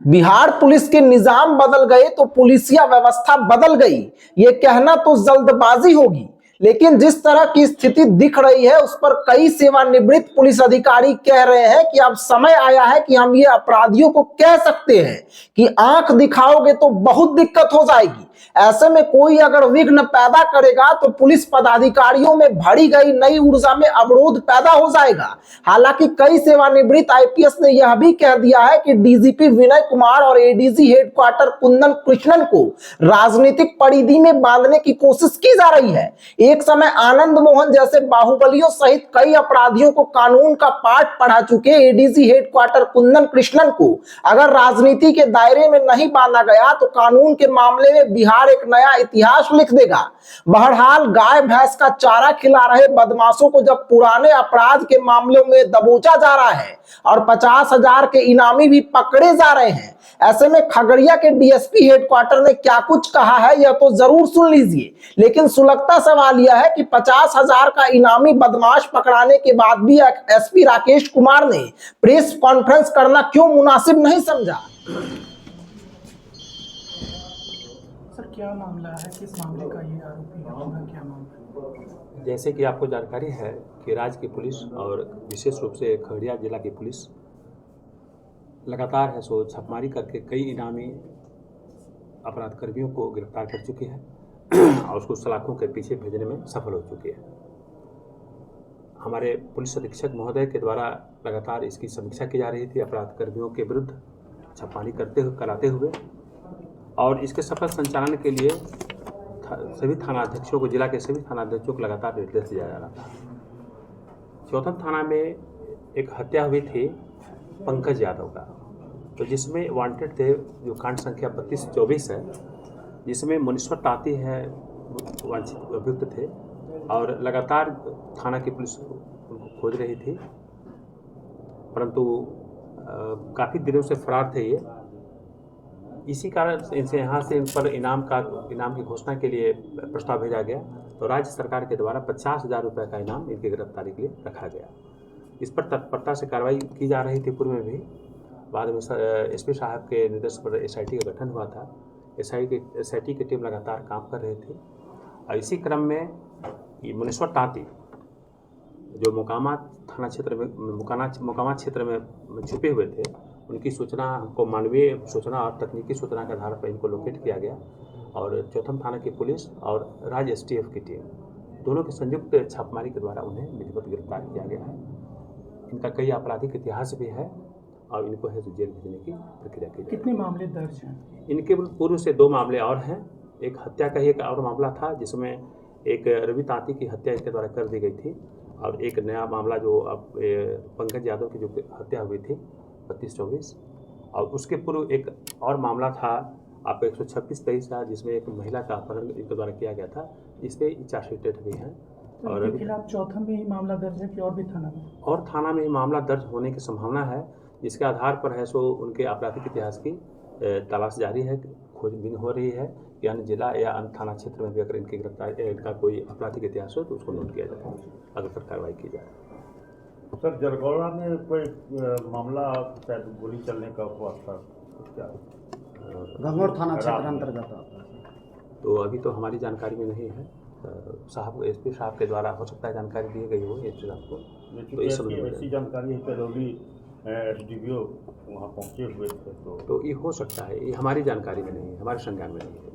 Bihar police के निजाम बदल गए तो पुलिसिया व्यवस्था बदल गई, ये कहना तो जल्दबाजी होगी। लेकिन जिस तरह की स्थिति दिख रही है उस पर कई सेवानिवृत्त पुलिस अधिकारी कह रहे हैं कि अब समय आया है कि हम ये अपराधियों को कह सकते हैं कि आंख दिखाओगे तो बहुत दिक्कत हो जाएगी। ऐसे में कोई अगर विघ्न पैदा करेगा तो पुलिस पदाधिकारियों में भरी गई नई ऊर्जा में अवरोध पैदा हो जाएगा। हालांकि कई सेवानिवृत्त आईपीएस ने यह भी कह दिया है कि डीजीपी विनय कुमार और एडीजी हेडक्वार्टर कुंदन कृष्णन को राजनीतिक परिधि में बांधने की कोशिश की जा रही है। एक समय आनंद मोहन जैसे बाहुबलियों सहित कई अपराधियों को कानून का पाठ पढ़ा चुके एडीजी हेडक्वार्टर कुंदन कृष्णन को अगर राजनीति के दायरे में नहीं बांधा गया तो कानून के मामले में बिहार एक नया इतिहास लिख देगा। बहरहाल गाय भैंस का चारा खिला रहे बदमाशों को जब पुराने अपराध के मामलों में दबोचा जा रहा है और 50,000 के इनामी भी पकड़े जा रहे हैं, ऐसे में खगड़िया के डीएसपी हेडक्वार्टर ने क्या कुछ कहा है यह तो जरूर सुन लीजिए। लेकिन सुलगता सवाल यह है कि 50,000 का इनामी बदमाश पकड़ाने के बाद भी एसपी राकेश कुमार ने प्रेस कॉन्फ्रेंस करना क्यों मुनासिब नहीं समझा। सर क्या मामला है, किस मामले का ये आरोपी है, क्या मामला है? जैसे कि आपको जानकारी है कि राज्य की पुलिस और विशेष रूप से खगड़िया जिला की पुलिस लगातार है सो छापेमारी करके कई इनामी अपराधकर्मियों को गिरफ्तार कर चुकी है और उसको सलाखों के पीछे भेजने में सफल हो चुकी है। हमारे पुलिस अधीक्षक महोदय के द्वारा लगातार इसकी समीक्षा की जा रही थी अपराधकर्मियों के विरुद्ध छापेमारी कराते हुए, और इसके सफल संचालन के लिए सभी थानाध्यक्षों को, जिला के सभी थानाध्यक्षों को लगातार निर्देश दिया जा रहा था। चौथम थाना में एक हत्या हुई थी पंकज यादव का, तो जिसमें वांटेड थे, जो कांड संख्या 3224 है, जिसमें मुनीश्वर ताती है वांछित अभियुक्त थे और लगातार थाना की पुलिस उनको खोज रही थी, परंतु काफ़ी दिनों से फरार थे ये। इसी कारण इनसे यहाँ से इन पर इनाम की घोषणा के लिए प्रस्ताव भेजा गया, तो राज्य सरकार के द्वारा 50,000 रुपये का इनाम इनकी गिरफ्तारी के लिए रखा गया। इस पर तत्परता से कार्रवाई की जा रही थी पूर्व में भी। बाद में एसपी साहब के निर्देश पर एसआईटी का गठन हुआ था। एसआईटी की टीम लगातार काम कर रही थी और इसी क्रम में मुनीश्वर तांती जो मोकामा थाना क्षेत्र में मोकामा क्षेत्र में छुपे हुए थे, उनकी सूचना हमको मानवीय सूचना और तकनीकी सूचना के आधार पर इनको लोकेट किया गया और चौथम थाना की पुलिस और राज्य एसटीएफ की टीम दोनों के संयुक्त छापेमारी के द्वारा उन्हें विधिवत गिरफ्तार किया गया है। इनका कई आपराधिक इतिहास भी है और इनको है जेल भेजने की प्रक्रिया की। कितने मामले दर्ज हैं? इनके पूर्व से 2 मामले और हैं। एक हत्या का ही एक और मामला था जिसमें एक रवि तांती की हत्या इसके द्वारा कर दी गई थी, और एक नया मामला जो अब पंकज यादव की जो हत्या हुई थी 3224, और उसके पूर्व एक और मामला था आप 126-23 का, जिसमें एक महिला का अपहरण इनके द्वारा किया गया था, इसमें चार्जशीट भी हैं। और इनके खिलाफ चौथा में ही मामला दर्ज है कि और भी थाना में? और थाना में ही मामला दर्ज होने की संभावना है, जिसके आधार पर है सो उनके आपराधिक इतिहास की तलाश जारी है, खोजबीन हो रही है कि अन्य जिला या अन्य थाना क्षेत्र में भी अगर इनकी इनका कोई आपराधिक इतिहास हो तो उसको नोट किया जाए, अगर फिर कार्रवाई की जाए। सर जरगौड़ा में कोई मामला शायद गोली चलने का हुआ था, क्या गंगौर थाना क्षेत्र अंतर्गत आता है? तो अभी तो हमारी जानकारी में नहीं है। साहब एसपी साहब के द्वारा हो सकता है जानकारी दी गई हो एसपी साहब को, तो इस ऐसी जानकारी है करौली एसडीपीओ वहाँ पहुँचे हुए थे, तो ये हो सकता है, ये हमारी जानकारी में नहीं है, हमारे संज्ञान में नहीं है।